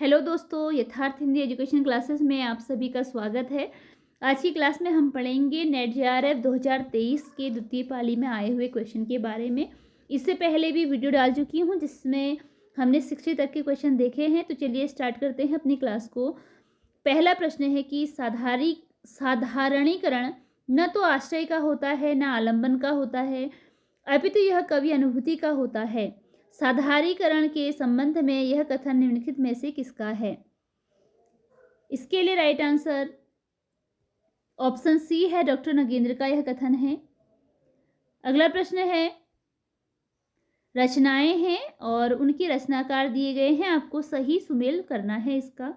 Hello दोस्तों, यथार्थ Hindi education classes में आप सभी का स्वागत है। आज की क्लास में हम पढ़ेंगे नेट जेआरएफ 2023 के द्वितीय पाली में आए हुए क्वेश्चन के बारे में। इससे पहले भी वीडियो डाल चुकी हूं जिसमें हमने 60 तक के क्वेश्चन देखे हैं। तो चलिए स्टार्ट करते हैं अपनी क्लास को। पहला प्रश्न है कि साधारणीकरण न तो आश्रय का होता है न आलंबन का होता है, अपितु यह कवि अनुभूति का होता है। साधारीकरण के संबंध में यह कथन निम्नलिखित में से किसका है? इसके लिए राइट आंसर ऑप्शन सी है, डॉक्टर नगेंद्र का यह कथन है। अगला प्रश्न है, रचनाएं हैं और उनके रचनाकार दिए गए हैं, आपको सही सुमेल करना है इसका।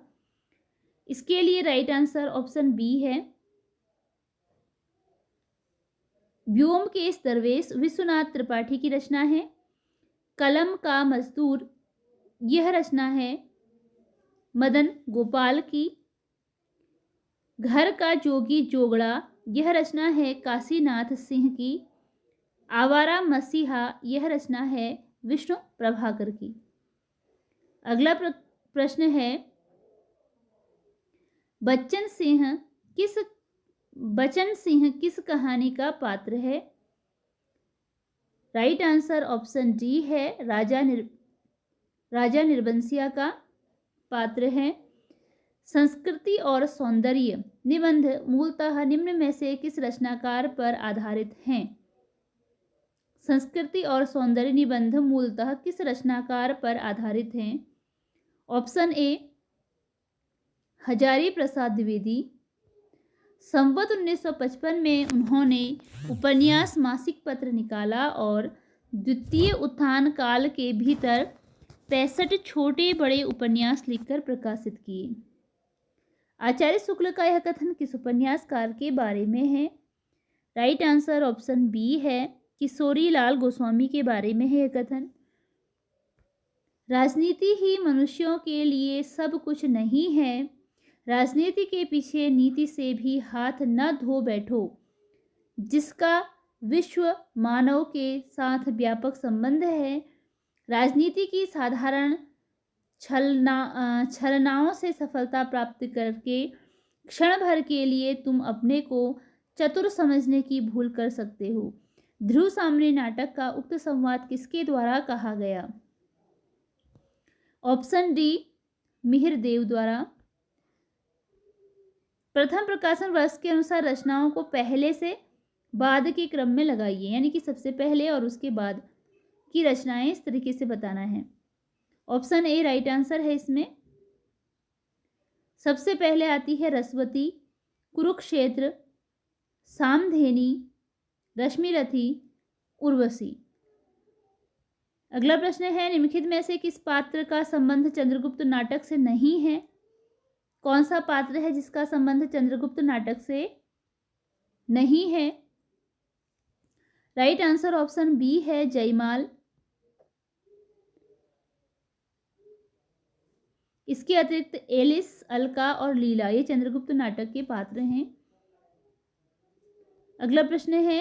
इसके लिए राइट आंसर ऑप्शन बी है, व्योमकेश दरवेश विश्वनाथ त्रिपाठी की रचना है। कलम का मजदूर, यह रचना है मदन गोपाल की। घर का जोगी जोगड़ा, यह रचना है काशीनाथ सिंह की। आवारा मसीहा, यह रचना है विष्णु प्रभाकर की। अगला प्रश्न है, बच्चन सिंह किस कहानी का पात्र है? राइट आंसर ऑप्शन डी है, राजा निर्बंसिया का पात्र है। संस्कृति और सौंदर्य निबंध मूलतः निम्न में से किस रचनाकार पर आधारित हैं? संस्कृति और सौंदर्य निबंध मूलतः किस रचनाकार पर आधारित हैं? Option A, Hazari Prasad Dwivedi. संवत 1955 में उन्होंने उपन्यास मासिक पत्र निकाला और द्वितीय उत्थान काल के भीतर 65 छोटे बड़े उपन्यास लिखकर प्रकाशित किए। आचार्य शुक्ल का यह कथन किस उपन्यासकार के बारे में है? राइट आंसर ऑप्शन बी है, किशोरी लाल गोस्वामी के बारे में है यह कथन। राजनीति ही मनुष्यों के लिए सब कुछ नहीं है, राजनीति के पीछे नीति से भी हाथ न धो बैठो, जिसका विश्व मानव के साथ व्यापक संबंध है। राजनीति की साधारण छलनाओं से सफलता प्राप्त करके क्षण भर के लिए तुम अपने को चतुर समझने की भूल कर सकते हो। ध्रुव सामने नाटक का उक्त संवाद किसके द्वारा कहा गया? ऑप्शन डी, मिहिर देव द्वारा। प्रथम प्रकाशन वर्ष के अनुसार रचनाओं को पहले से बाद के क्रम में लगाइए, यानी कि सबसे पहले और उसके बाद की रचनाएं इस तरीके से बताना है। ऑप्शन ए राइट आंसर है इसमें। सबसे पहले आती है रसवती, कुरुक्षेत्र, सामधेनी, रश्मिरथी, उर्वशी। अगला प्रश्न है, निम्नलिखित में से किस पात्र का संबंध चंद्रगुप्त नाटक से नहीं है? कौन सा पात्र है जिसका संबंध चंद्रगुप्त नाटक से नहीं है? राइट आंसर ऑप्शन बी है, जयमाल। इसके अतिरिक्त एलिस, अलका और लीला ये चंद्रगुप्त नाटक के पात्र हैं। अगला प्रश्न है,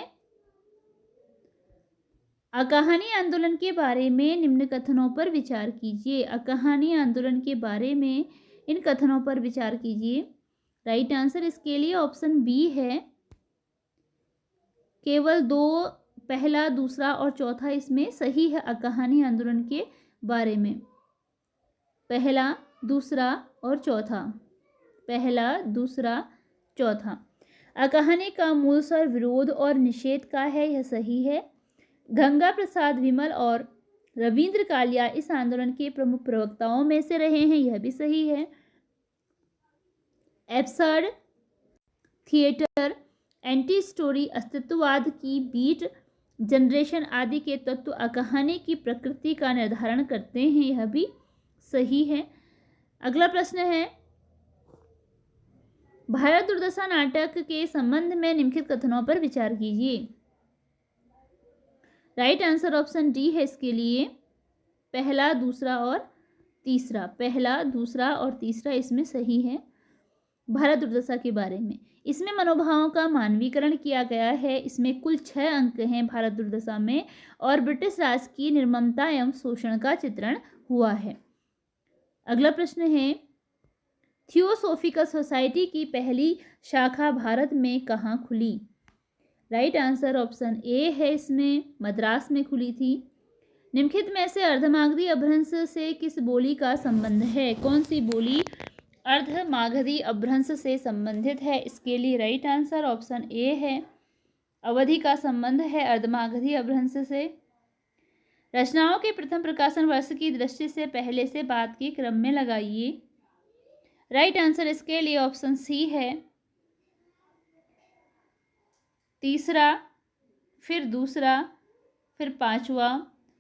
अकहानी आंदोलन के बारे में निम्न कथनों पर विचार कीजिए। अकहानी आंदोलन के बारे में इन कथनों पर विचार कीजिए। राइट आंसर इसके लिए ऑप्शन बी है, केवल दो, पहला, दूसरा और चौथा इसमें सही है। अकहानी आंदोलन के बारे में पहला, दूसरा और चौथा, पहला, दूसरा, चौथा। अकहानी का मूल स्वर विरोध और निषेध का है, यह सही है। गंगा प्रसाद विमल और रविंद्र कालिया इस आंदोलन के प्रमुख प्रवक्ताओं में से रहे हैं, यह भी सही है। एब्सर्ड थिएटर, एंटी स्टोरी, अस्तित्ववाद की बीट जनरेशन आदि के तत्व अकहानी की प्रकृति का निर्धारण करते हैं, यह भी सही है। अगला प्रश्न है, भारत दुर्दशा नाटक के संबंध में निम्नलिखित कथनों पर विचार कीजिए। राइट आंसर ऑप्शन डी है इसके लिए, पहला, दूसरा और तीसरा। पहला, दूसरा और तीसरा इसमें सही है भारत दुर्दशा के बारे में। इसमें मनोभावों का मानवीकरण किया गया है। इसमें कुल 6 अंक हैं भारत दुर्दशा में और ब्रिटिश राज की निर्ममता एवं शोषण का चित्रण हुआ है। अगला प्रश्न है, थियोसॉफिकल सोसाइटी की पहली शाखा भारत में कहाँ खुली? राइट आंसर ऑप्शन ए है, इसमें मद्रास में खुली थी। निम्नलिखित में से अर्धमागधी अपभ्रंश से किस बोली का संबंध है? कौन सी बोली अर्धमागधी अपभ्रंश से संबंधित है? इसके लिए राइट आंसर ऑप्शन ए है, अवधि का संबंध है अर्धमागधी अपभ्रंश से। रचनाओं के प्रथम प्रकाशन वर्ष की दृष्टि से पहले से बाद के क्रम में लगाइए। राइट आंसर इसके लिए ऑप्शन सी है, तीसरा, फिर दूसरा, फिर पांचवा,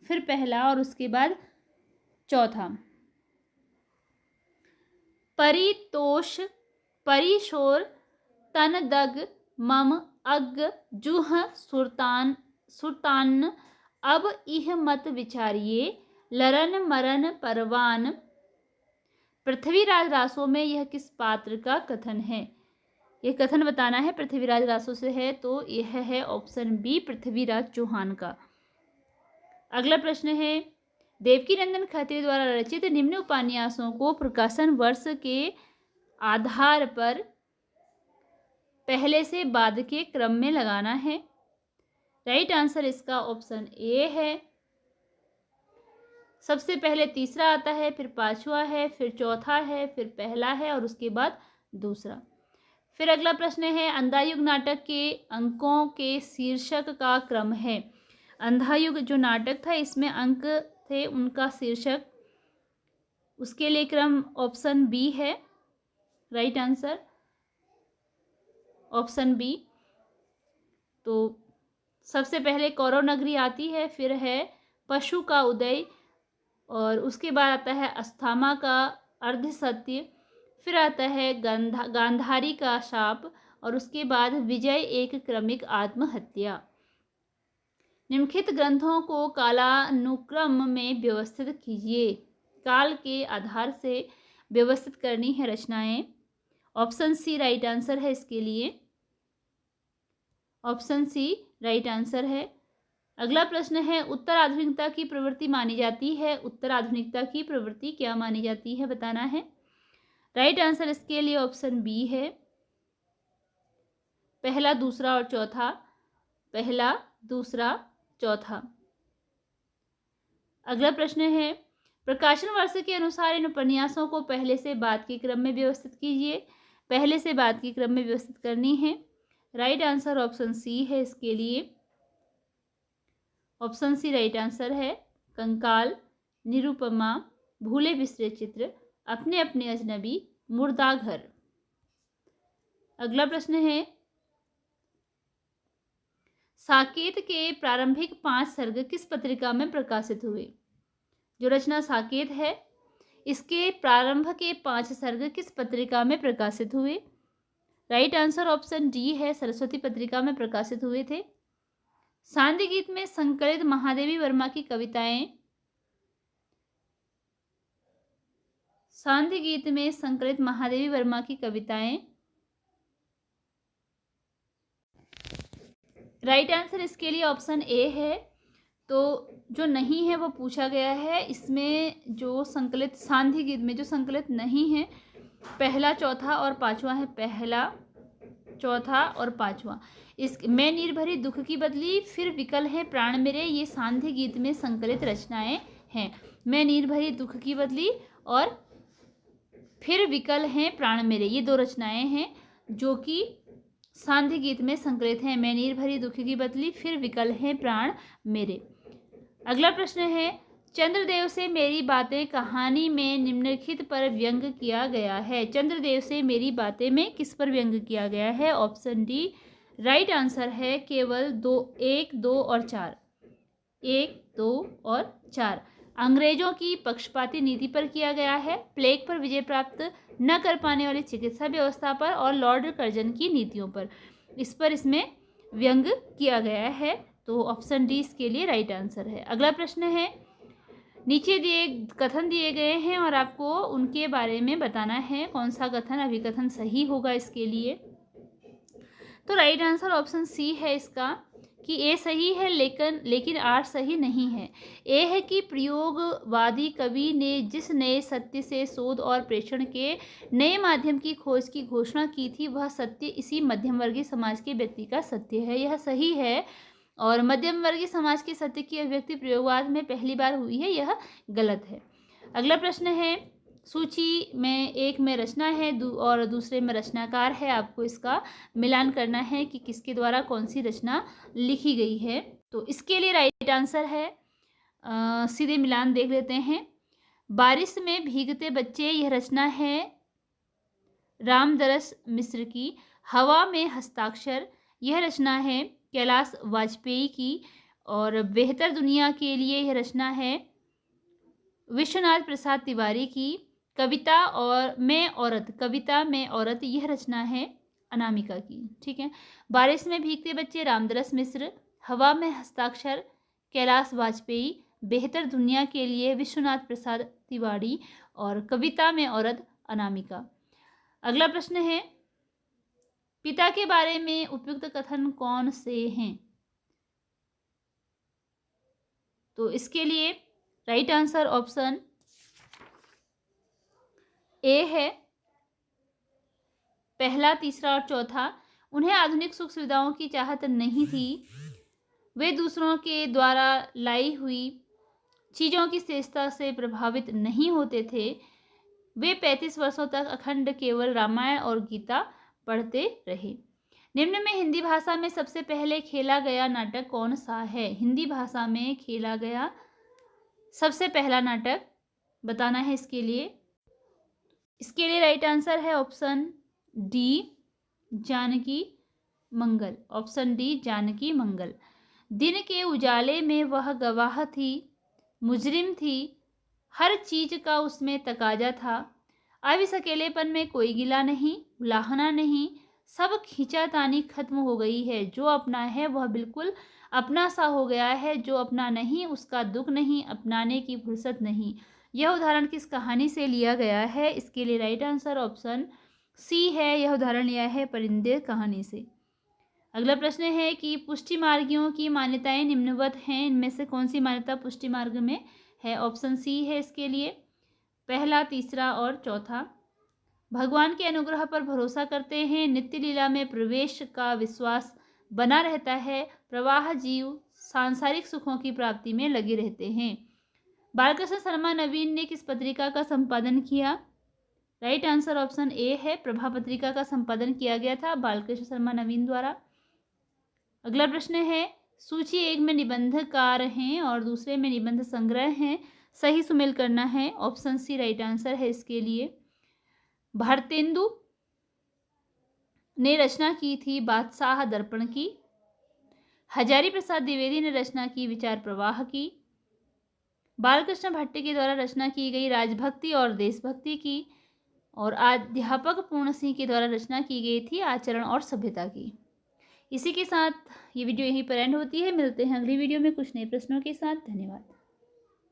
फिर पहला और उसके बाद चौथा। परितोष परिशोर तनदग मम अग जुह सुरतान सुरतान अब इह मत विचारिये लरन मरन परवान। पृथ्वीराज रासों में यह किस पात्र का कथन है? यह कथन बताना है, पृथ्वीराज रासों से है, तो यह है ऑप्शन बी, पृथ्वीराज चौहान का। अगला प्रश्न है, देवकीनंदन खत्री द्वारा रचित निम्न उपन्यासों को प्रकाशन वर्ष के आधार पर पहले से बाद के क्रम में लगाना है। राइट आंसर इसका ऑप्शन ए है। सबसे पहले तीसरा आता है, फिर पांचवा है, फिर चौथा है, फिर पहला है और उसके बाद दूसरा। फिर अगला प्रश्न है, अंधायुग नाटक के अंकों के शीर्षक का क्रम है। अंधायुग जो नाटक था, इसमें अंक थे, उनका शीर्षक, उसके लिए क्रम ऑप्शन बी है। Right answer option B. तो सबसे पहले कौरव नगरी आती है, फिर है पशु का उदय और उसके बाद आता है अस्थामा का अर्धसत्य, फिर आता है गांधारी का शाप और उसके बाद विजय एक क्रमिक आत्महत्या। निम्नलिखित ग्रंथों को कालानुक्रम में व्यवस्थित कीजिए। काल के आधार से व्यवस्थित करनी है रचनाएं। ऑप्शन सी राइट आंसर है इसके लिए, ऑप्शन सी राइट आंसर है। अगला प्रश्न है, उत्तर आधुनिकता की प्रवृत्ति मानी जाती है। उत्तर आधुनिकता की प्रवृत्ति क्या मानी जाती है, बताना है। राइट आंसर इसके लिए ऑप्शन बी है, पहला, दूसरा और चौथा। पहला, दूसरा, चौथा। अगला प्रश्न है, प्रकाशन वर्ष के अनुसार इन उपन्यासों को पहले से बाद के क्रम में व्यवस्थित कीजिए। पहले से बाद के क्रम में व्यवस्थित करनी है। राइट आंसर ऑप्शन सी है इसके लिए, ऑप्शन सी राइट आंसर है। कंकाल, निरुपमा, भूले बिसरे चित्र, अपने अपने अजनबी, मुर्दा घर। अगला प्रश्न है, साकेत के प्रारंभिक 5 सर्ग किस पत्रिका में प्रकाशित हुए? जो रचना साकेत है, इसके प्रारंभ के 5 सर्ग किस पत्रिका में प्रकाशित हुए? राइट आंसर ऑप्शन डी है, सरस्वती पत्रिका में प्रकाशित हुए थे। सांध्य गीत में संकलित महादेवी वर्मा की कविताएं, सांध्य गीत में संकलित महादेवी वर्मा की कविताएं। राइट आंसर इसके लिए ऑप्शन ए है। तो जो नहीं है वो पूछा गया है। इसमें जो संकलित सांध्य गीत में जो संकलित नहीं है, पहला, चौथा और पांचवा है। पहला, चौथा और पांचवा। इस मैं निर्भरी दुख की बदली, फिर विकल है प्राण मेरे, ये सांध्य गीत में संकलित रचनाएं हैं। मैं निर्भरी दुख की बदली और फिर विकल हैं प्राण मेरे, ये 2 रचनाएं हैं जो कि सांध्य गीत में संकलित हैं। मैं निर्भरी दुख की बदली, फिर विकल हैं प्राण मेरे। अगला प्रश्न है, चंद्रदेव से मेरी बातें कहानी में निम्नलिखित पर व्यंग किया गया है। चंद्रदेव से मेरी बातें में किस पर व्यंग किया गया है? ऑप्शन डी राइट आंसर है, केवल 1, 2 और 4। 1, 2 और 4 अंग्रेजों की पक्षपाती नीति पर किया गया है, प्लेग पर विजय प्राप्त न कर पाने वाली चिकित्सा व्यवस्था पर और लॉर्ड कर्जन की नीतियों पर, इस पर इसमें व्यंग किया गया है। तो ऑप्शन डी इसके लिए राइट आंसर है। अगला प्रश्न है, नीचे दिए कथन दिए गए हैं और आपको उनके बारे में बताना है कौन सा कथन अभिकथन सही होगा इसके लिए। तो राइट आंसर ऑप्शन सी है इसका, कि ए सही है लेकिन आर सही नहीं है। ए है कि प्रयोगवादी कवि ने जिस नए सत्य से शोध और प्रेषण के नए माध्यम की खोज की घोषणा की थी, वह सत्य इसी मध्यम वर्गीय समाज के व्यक्ति का सत्य है। यह सही है। और मध्यम वर्गीय समाज के सत्य की अभिव्यक्ति प्रयोगवाद में पहली बार हुई है, यह गलत है। अगला प्रश्न है, सूची में एक में रचना है और दूसरे में रचनाकार है। आपको इसका मिलान करना है कि किसके द्वारा कौन सी रचना लिखी गई है। तो इसके लिए राइट आंसर है, सीधे मिलान देख लेते हैं। बारिश में भीगते बच्चे, यह रचना है रामदरस मिश्र की। हवा में हस्ताक्षर, यह रचना है कैलाश वाजपेयी की। और बेहतर दुनिया के लिए, यह रचना है विश्वनाथ प्रसाद तिवारी की। कविता में औरत, यह रचना है अनामिका की। ठीक है। बारिश में भीगते बच्चे रामदरस मिश्र, हवा में हस्ताक्षर कैलाश वाजपेयी, बेहतर दुनिया के लिए विश्वनाथ प्रसाद तिवारी और कविता में औरत अनामिका। अगला प्रश्न है, पिता के बारे में उपयुक्त कथन कौन से हैं? तो इसके लिए राइट आंसर ऑप्शन ए है, पहला, तीसरा और चौथा। उन्हें आधुनिक सुख सुविधाओं की चाहत नहीं थी। वे दूसरों के द्वारा लाई हुई चीज़ों की श्रेष्ठता से प्रभावित नहीं होते थे। वे 35 वर्षों तक अखंड केवल रामायण और गीता पढ़ते रहे। निम्न में हिंदी भाषा में सबसे पहले खेला गया नाटक कौन सा है? हिंदी भाषा में खेला गया सबसे पहला नाटक बताना है इसके लिए। इसके लिए राइट आंसर है ऑप्शन डी, जानकी मंगल। ऑप्शन डी, जानकी मंगल। दिन के उजाले में वह गवाह थी, मुजरिम थी, हर चीज का उसमें तकाजा था। अब इस अकेलेपन में कोई गिला नहीं, उलाहना नहीं, सब खींचातानी खत्म हो गई है। जो अपना है वह बिल्कुल अपना सा हो गया है, जो अपना नहीं उसका दुख नहीं, अपनाने की फुर्सत नहीं। यह उदाहरण किस कहानी से लिया गया है? इसके लिए राइट आंसर ऑप्शन सी है, यह उदाहरण लिया है परिंदे कहानी से। अगला प्रश्न है कि पुष्टि मार्गियों की मान्यताएं निम्नवत हैं, इनमें से कौन सी मान्यता पुष्टि मार्ग में है? ऑप्शन सी है इसके लिए, पहला, तीसरा और चौथा। भगवान के अनुग्रह पर भरोसा करते हैं, नित्य लीला में प्रवेश का विश्वास बना रहता है, प्रवाह जीव सांसारिक सुखों की प्राप्ति में लगे रहते हैं। बालकृष्ण शर्मा नवीन ने किस पत्रिका का संपादन किया? राइट आंसर ऑप्शन ए है, प्रभा पत्रिका का संपादन किया गया था बालकृष्ण शर्मा नवीन द्वारा। अगला प्रश्न है, सूची एक में निबंधकार हैं और दूसरे में निबंध संग्रह हैं, सही सुमेल करना है। ऑप्शन सी राइट आंसर है इसके लिए। भारतेंदु ने रचना की थी बादशाह दर्पण की। हजारी प्रसाद द्विवेदी ने रचना की विचार प्रवाह की। बालकृष्ण भट्ट के द्वारा रचना की गई राजभक्ति और देशभक्ति की। और अध्यापक पूर्ण सिंह के द्वारा रचना की गई थी आचरण और सभ्यता की। इसी के साथ ये वीडियो यहीं पर एंड होती है। मिलते हैं अगली वीडियो में कुछ नए प्रश्नों के साथ। धन्यवाद।